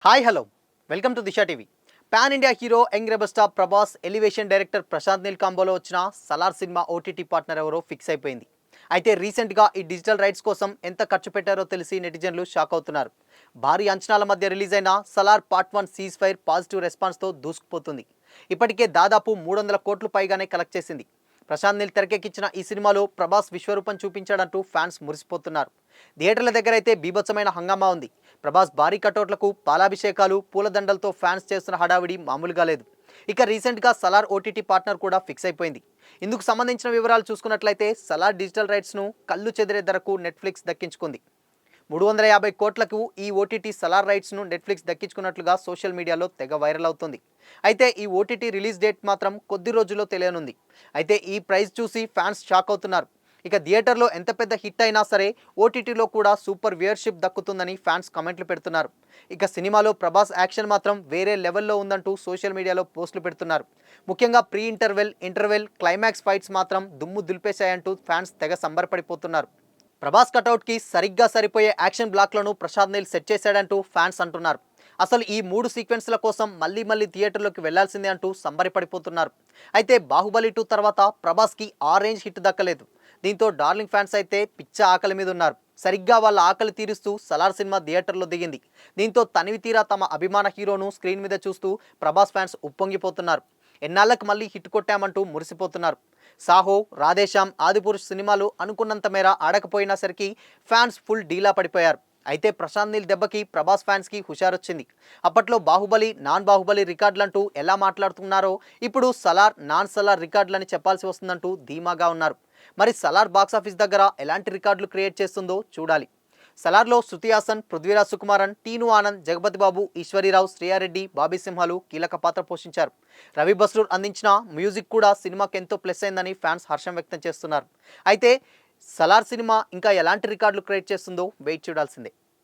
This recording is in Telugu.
Hi hello welcome to Disha TV. Pan India hero young rebel star Prabhas, elevation director Prashanth Neel కాంబోలో వచ్చిన సలార్ సినిమా ఓటీటీ పార్ట్నర్ ఎవరో ఫిక్స్ అయిపోయింది. అయితే రీసెంట్గా ఈ డిజిటల్ రైట్స్ కోసం ఎంత ఖర్చు పెట్టారో తెలిసి నెటిజన్లు షాక్ అవుతున్నారు. భారీ అంచనాల మధ్య రిలీజ్ అయిన Salaar part 1 cease fire positive రెస్పాన్స్తో దూసుకుపోతుంది. ఇప్పటికే దాదాపు 300 కోట్లు పైగానే కలెక్ట్ చేసింది. ప్రశాంత్ నీల్ తెరకెక్కించిన ఈ సినిమాలో ప్రభాస్ విశ్వరూపం చూపించాడంటూ ఫ్యాన్స్ మురిసిపోతున్నారు. థియేటర్ల దగ్గర అయితే బీభత్సమైన హంగామా ఉంది. ప్రభాస్ భారీ కటౌట్లకు పాలాభిషేకాలు, పూలదండలతో ఫ్యాన్స్ చేస్తున్న హడావిడి మామూలుగా లేదు. ఇక రీసెంట్గా సలార్ ఓటీటీ పార్ట్నర్ కూడా ఫిక్స్ అయిపోయింది. ఇందుకు సంబంధించిన వివరాలు చూసుకున్నట్లయితే సలార్ డిజిటల్ రైట్స్ను కళ్ళు చెదిరే ధరకు నెట్ఫ్లిక్స్ దక్కించుకుంది. 350 కోట్లకు ఈ ఓటీటీ సలార్ రైట్స్ను నెట్ఫ్లిక్స్ దక్కించుకున్నట్లుగా సోషల్ మీడియాలో తెగ వైరల్ అవుతుంది. అయితే ఈ ఓటీటీ రిలీజ్ డేట్ మాత్రం కొద్ది రోజుల్లో తెలియనుంది. అయితే ఈ ప్రైస్ చూసి ఫ్యాన్స్ షాక్ అవుతున్నారు. ఇక థియేటర్లో ఎంత పెద్ద హిట్ అయినా సరే ఓటీటీలో కూడా సూపర్ వ్యూయర్షిప్ దక్కుతుందని ఫ్యాన్స్ కామెంట్లు పెడుతున్నారు. ఇక సినిమాలో ప్రభాస్ యాక్షన్ మాత్రం వేరే లెవెల్లో ఉందంటూ సోషల్ మీడియాలో పోస్టులు పెడుతున్నారు. ముఖ్యంగా ప్రీ ఇంటర్వెల్, క్లైమాక్స్ ఫైట్స్ మాత్రం దుమ్ము దులిపేశాయంటూ ఫ్యాన్స్ తెగ సంబరపడిపోతున్నారు. ప్రభాస్ కటౌట్కి సరిగ్గా సరిపోయే యాక్షన్ బ్లాక్లను ప్రశాంత్ నీల్ సెట్ చేశాడంటూ ఫ్యాన్స్ అంటున్నారు. అసలు ఈ 3 సీక్వెన్స్ల కోసం మళ్ళీ థియేటర్లోకి వెళ్లాల్సిందే అంటూ సంబరపడిపోతున్నారు. అయితే బాహుబలి 2 తర్వాత ప్రభాస్కి ఆ రేంజ్ హిట్ దక్కలేదు. దీంతో డార్లింగ్ ఫ్యాన్స్ అయితే పిచ్చ ఆకలి మీద ఉన్నారు. సరిగ్గా వాళ్ళ ఆకలి తీరుస్తూ సలార్ సినిమా థియేటర్లో దిగింది. దీంతో తనివి తీరా తమ అభిమాన హీరోను స్క్రీన్ మీద చూస్తూ ప్రభాస్ ఫ్యాన్స్ ఉప్పొంగిపోతున్నారు. ఎన్నాళ్ళకు మళ్ళీ హిట్ కొట్టామంటూ మురిసిపోతున్నారు. సాహో, రాధేశ్యామ్, ఆదిపురుష్ సినిమాలు అనుకున్నంత మేర ఆడకపోయినా సరికి ఫ్యాన్స్ ఫుల్ డీలా పడిపోయారు. అయితే ప్రశాంత్ నీల్ దెబ్బకి ప్రభాస్ ఫ్యాన్స్కి హుషారొచ్చింది. అప్పట్లో బాహుబలి, నాన్ బాహుబలి రికార్డులంటూ ఎలా మాట్లాడుతున్నారో ఇప్పుడు సలార్, నాన్ సలార్ రికార్డులని చెప్పాల్సి వస్తుందంటూ ధీమాగా ఉన్నారు. మరి సలార్ బాక్సాఫీస్ దగ్గర ఎలాంటి రికార్డులు క్రియేట్ చేస్తుందో చూడాలి. సలార్లో శృతి హాసన్, పృథ్వీరాజ్ సుకుమారన్, టీను ఆనంద్, జగపతి బాబు, ఈశ్వరీరావు, శ్రేయారెడ్డి, బాబీ సింహాలు కీలక పాత్ర పోషించారు. రవి బస్రూర్ అందించిన మ్యూజిక్ కూడా సినిమాకి ఎంతో ప్లస్ అయిందని ఫ్యాన్స్ హర్షం వ్యక్తం చేస్తున్నారు. అయితే సలార్ సినిమా ఇంకా ఎలాంటి రికార్డులు క్రియేట్ చేస్తుందో వెయిట్ చూడాల్సిందే.